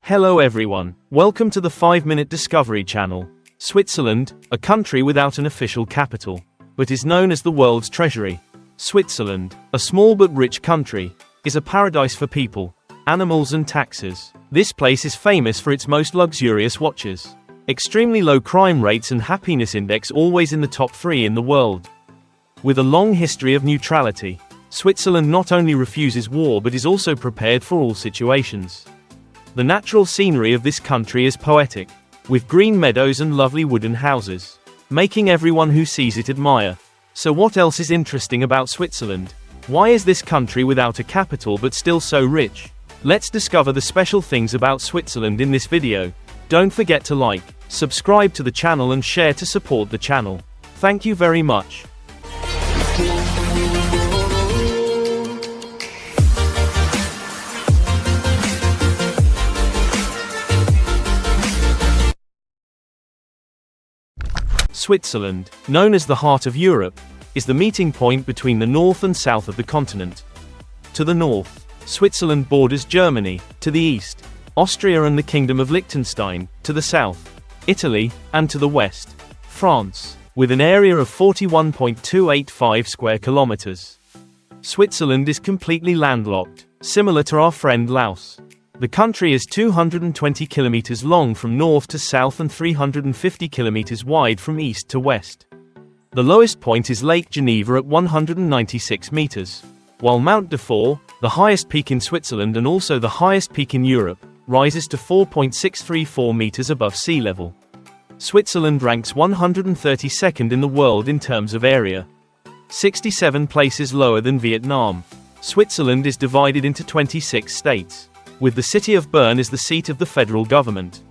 Hello everyone, welcome to the 5-Minute Discovery channel. Switzerland, a country without an official capital, but is known as the world's treasury. Switzerland, a small but rich country, is a paradise for people, animals and taxes. This place is famous for its most luxurious watches, extremely low crime rates and happiness index always in the top 3 in the world. With a long history of neutrality, Switzerland not only refuses war but is also prepared for all situations. The natural scenery of this country is poetic, with green meadows and lovely wooden houses, making everyone who sees it admire. So what else is interesting about Switzerland? Why is this country without a capital but still so rich? Let's discover the special things about Switzerland in this video. Don't forget to like, subscribe to the channel and share to support the channel. Thank you very much. Switzerland, known as the heart of Europe, is the meeting point between the north and south of the continent. To the north, Switzerland borders Germany; to the east, Austria and the Kingdom of Liechtenstein; to the south, Italy; and to the west, France, with an area of 41.285 square kilometers. Switzerland is completely landlocked, similar to our friend Laos. The country is 220 kilometers long from north to south and 350 kilometers wide from east to west. The lowest point is Lake Geneva at 196 meters, while Mount Dufour, the highest peak in Switzerland and also the highest peak in Europe, rises to 4.634 meters above sea level. Switzerland ranks 132nd in the world in terms of area, 67 places lower than Vietnam. Switzerland is divided into 26 states, with the city of Bern as the seat of the federal government.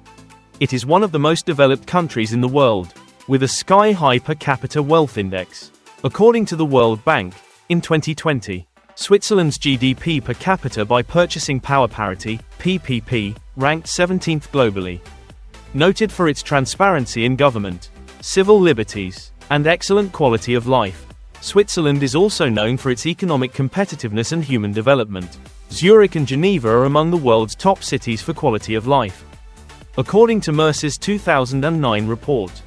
It is one of the most developed countries in the world, with a sky-high per capita wealth index. According to the World Bank, in 2020, Switzerland's GDP per capita by purchasing power parity, PPP, ranked 17th globally. Noted for its transparency in government, civil liberties, and excellent quality of life, Switzerland is also known for its economic competitiveness and human development. Zurich and Geneva are among the world's top cities for quality of life. According to Mercer's 2009 report,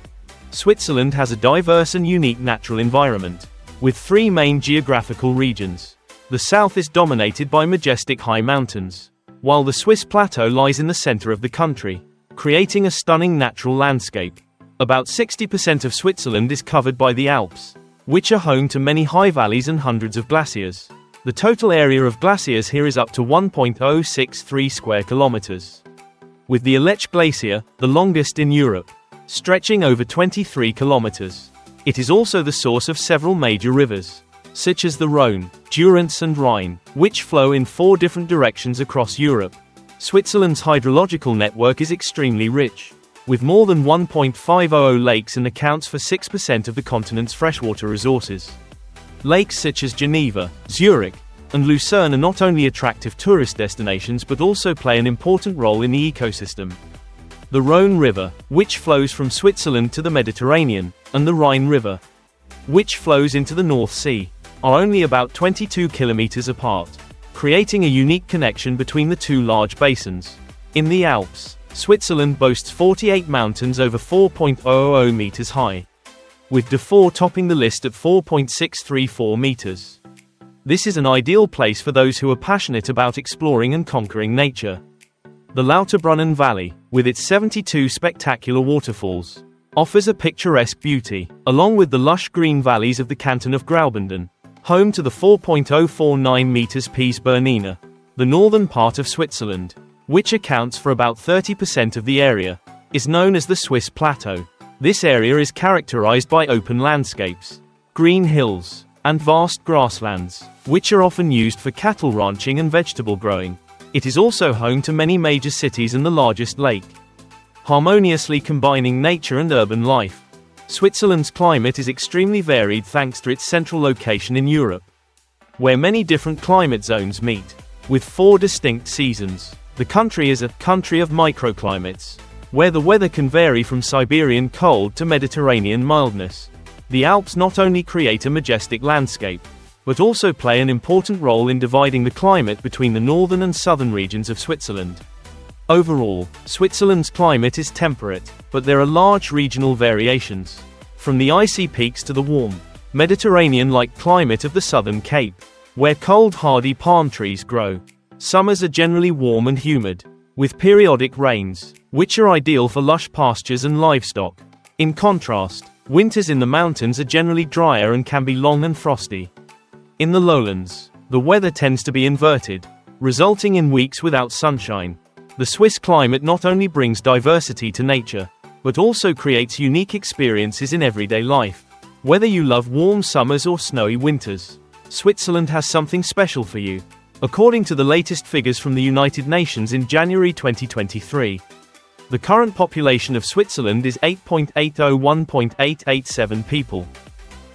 Switzerland has a diverse and unique natural environment, with 3 main geographical regions. The south is dominated by majestic high mountains, while the Swiss plateau lies in the center of the country, creating a stunning natural landscape. About 60% of Switzerland is covered by the Alps, which are home to many high valleys and hundreds of glaciers. The total area of glaciers here is up to 1.063 square kilometers, with the Aletsch Glacier, the longest in Europe, stretching over 23 kilometers. It is also the source of several major rivers, such as the Rhone, Durance and Rhine, which flow in 4 different directions across Europe. Switzerland's hydrological network is extremely rich, with more than 1.500 lakes and accounts for 6% of the continent's freshwater resources. Lakes such as Geneva, Zurich, and Lucerne are not only attractive tourist destinations but also play an important role in the ecosystem. The Rhone River, which flows from Switzerland to the Mediterranean, and the Rhine River, which flows into the North Sea, are only about 22 kilometers apart, creating a unique connection between the 2 large basins. In the Alps, Switzerland boasts 48 mountains over 4.000 meters high, with Dufour topping the list at 4.634 meters. This is an ideal place for those who are passionate about exploring and conquering nature. The Lauterbrunnen Valley, with its 72 spectacular waterfalls, offers a picturesque beauty, along with the lush green valleys of the canton of Graubünden, home to the 4.049 meters Piz Bernina. The northern part of Switzerland, which accounts for about 30% of the area, is known as the Swiss Plateau. This area is characterized by open landscapes, green hills, and vast grasslands, which are often used for cattle ranching and vegetable growing. It is also home to many major cities and the largest lake, harmoniously combining nature and urban life. Switzerland's climate is extremely varied thanks to its central location in Europe, where many different climate zones meet, with 4 distinct seasons. The country is a country of microclimates, where the weather can vary from Siberian cold to Mediterranean mildness. The Alps not only create a majestic landscape, but also play an important role in dividing the climate between the northern and southern regions of Switzerland. Overall, Switzerland's climate is temperate, but there are large regional variations. From the icy peaks to the warm, Mediterranean-like climate of the southern Cape, where cold hardy palm trees grow. Summers are generally warm and humid, with periodic rains, which are ideal for lush pastures and livestock. In contrast, winters in the mountains are generally drier and can be long and frosty. In the lowlands, the weather tends to be inverted, resulting in weeks without sunshine. The Swiss climate not only brings diversity to nature, but also creates unique experiences in everyday life. Whether you love warm summers or snowy winters, Switzerland has something special for you. According to the latest figures from the United Nations in January 2023, the current population of Switzerland is 8.801.887 people,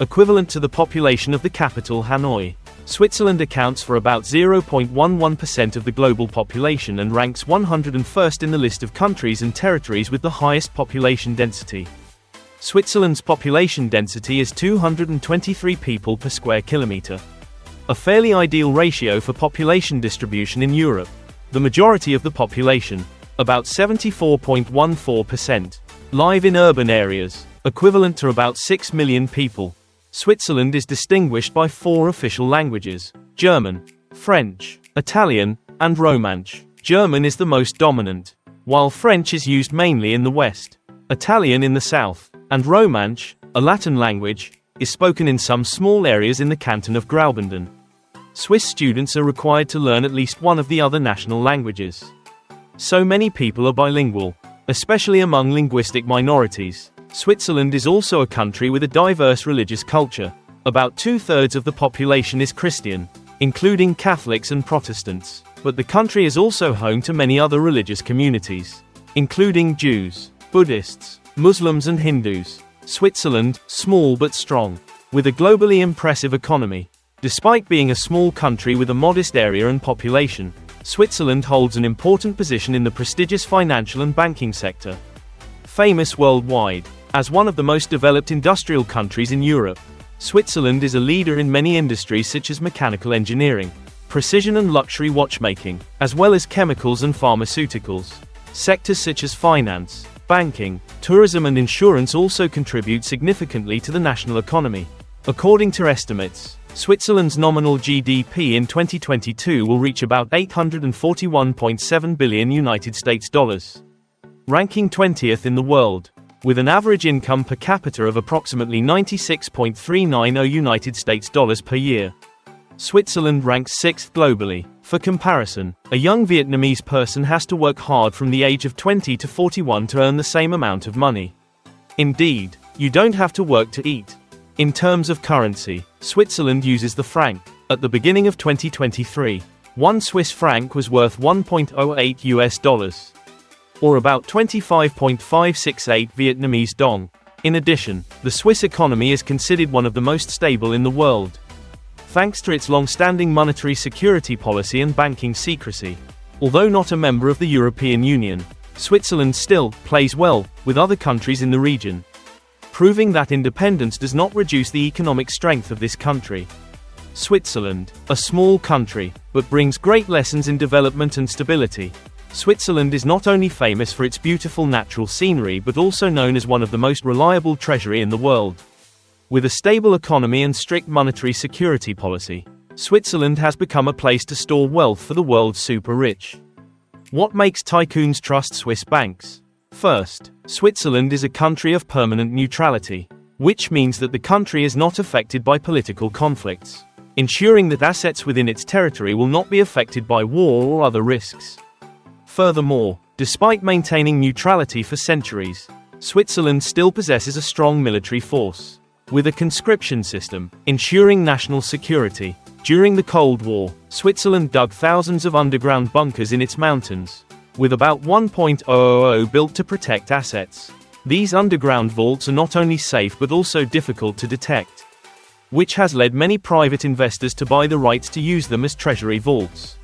equivalent to the population of the capital Hanoi. Switzerland accounts for about 0.11% of the global population and ranks 101st in the list of countries and territories with the highest population density. Switzerland's population density is 223 people per square kilometre. A fairly ideal ratio for population distribution in Europe. The majority of the population, about 74.14%, live in urban areas, equivalent to about 6 million people. Switzerland is distinguished by 4 official languages: German, French, Italian, and Romansh. German is the most dominant, while French is used mainly in the west, Italian in the south, and Romansh, a Latin language, is spoken in some small areas in the canton of Graubünden. Swiss students are required to learn at least one of the other national languages. So many people are bilingual, especially among linguistic minorities. Switzerland is also a country with a diverse religious culture. About 2/3 of the population is Christian, including Catholics and Protestants. But the country is also home to many other religious communities, including Jews, Buddhists, Muslims and Hindus. Switzerland, small but strong, with a globally impressive economy. Despite being a small country with a modest area and population, Switzerland holds an important position in the prestigious financial and banking sector. Famous worldwide, as one of the most developed industrial countries in Europe, Switzerland is a leader in many industries such as mechanical engineering, precision and luxury watchmaking, as well as chemicals and pharmaceuticals. Sectors such as finance, banking, tourism and insurance also contribute significantly to the national economy. According to estimates, Switzerland's nominal GDP in 2022 will reach about $841.7 billion United States dollars, ranking 20th in the world, with an average income per capita of approximately $96.390 United States dollars per year. Switzerland ranks 6th globally. For comparison, a young Vietnamese person has to work hard from the age of 20 to 41 to earn the same amount of money. Indeed, you don't have to work to eat. In terms of currency, Switzerland uses the franc. At the beginning of 2023, 1 Swiss franc was worth $1.08 US, or about 25.568 Vietnamese dong. In addition, the Swiss economy is considered one of the most stable in the world, thanks to its long-standing monetary security policy and banking secrecy. Although not a member of the European Union, Switzerland still plays well with other countries in the region, proving that independence does not reduce the economic strength of this country. Switzerland, a small country, but brings great lessons in development and stability. Switzerland is not only famous for its beautiful natural scenery but also known as one of the most reliable treasury in the world. With a stable economy and strict monetary security policy, Switzerland has become a place to store wealth for the world's super rich. What makes tycoons trust Swiss banks? First, Switzerland is a country of permanent neutrality, which means that the country is not affected by political conflicts, ensuring that assets within its territory will not be affected by war or other risks. Furthermore, despite maintaining neutrality for centuries, Switzerland still possesses a strong military force, with a conscription system, ensuring national security. During the Cold War, Switzerland dug thousands of underground bunkers in its mountains, with about 1,000 built to protect assets. These underground vaults are not only safe but also difficult to detect, which has led many private investors to buy the rights to use them as treasury vaults.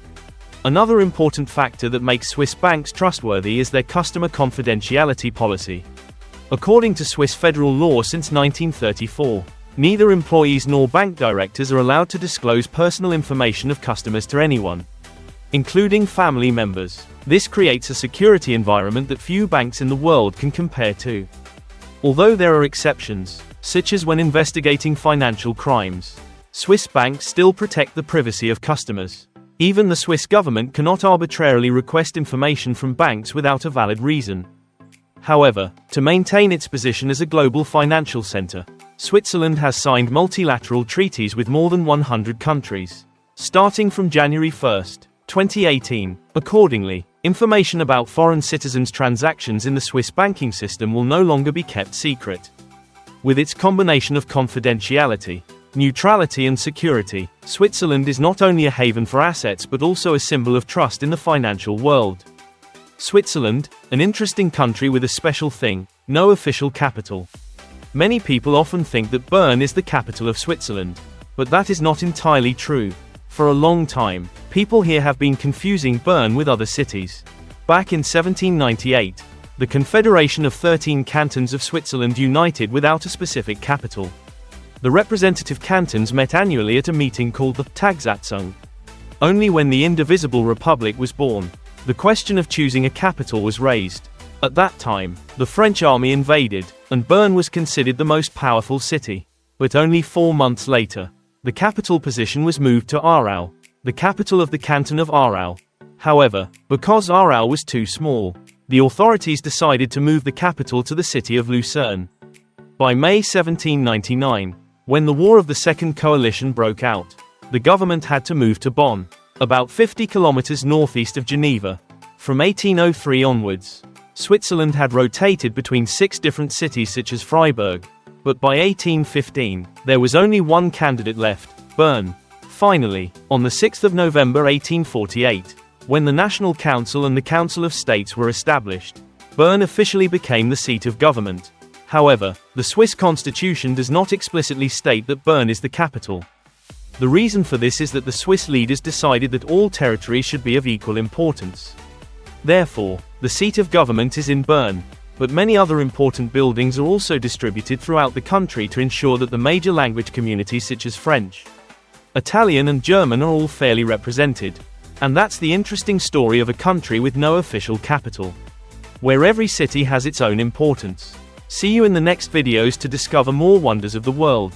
Another important factor that makes Swiss banks trustworthy is their customer confidentiality policy. According to Swiss federal law since 1934, neither employees nor bank directors are allowed to disclose personal information of customers to anyone, including family members. This creates a security environment that few banks in the world can compare to. Although there are exceptions, such as when investigating financial crimes, Swiss banks still protect the privacy of customers. Even the Swiss government cannot arbitrarily request information from banks without a valid reason. However, to maintain its position as a global financial center, Switzerland has signed multilateral treaties with more than 100 countries, starting from January 1, 2018. Accordingly, information about foreign citizens' transactions in the Swiss banking system will no longer be kept secret. With its combination of confidentiality, neutrality and security, Switzerland is not only a haven for assets but also a symbol of trust in the financial world. Switzerland, an interesting country with a special thing: no official capital. Many people often think that Bern is the capital of Switzerland, but that is not entirely true. For a long time, people here have been confusing Bern with other cities. Back in 1798, the Confederation of 13 cantons of Switzerland united without a specific capital. The representative cantons met annually at a meeting called the Tagsatzung. Only when the indivisible republic was born, the question of choosing a capital was raised. At that time, the French army invaded, and Bern was considered the most powerful city. But only 4 months later, the capital position was moved to Aarau, the capital of the canton of Aarau. However, because Aarau was too small, the authorities decided to move the capital to the city of Lucerne. By May 1799, when the War of the Second Coalition broke out, the government had to move to Bonn, about 50 kilometers northeast of Geneva. From 1803 onwards, Switzerland had rotated between 6 different cities such as Freiburg, but by 1815, there was only one candidate left: Bern. Finally, on the 6th of November 1848, when the National Council and the Council of States were established, Bern officially became the seat of government. However, the Swiss constitution does not explicitly state that Bern is the capital. The reason for this is that the Swiss leaders decided that all territories should be of equal importance. Therefore, the seat of government is in Bern, but many other important buildings are also distributed throughout the country to ensure that the major language communities such as French, Italian and German are all fairly represented. And that's the interesting story of a country with no official capital, where every city has its own importance. See you in the next videos to discover more wonders of the world.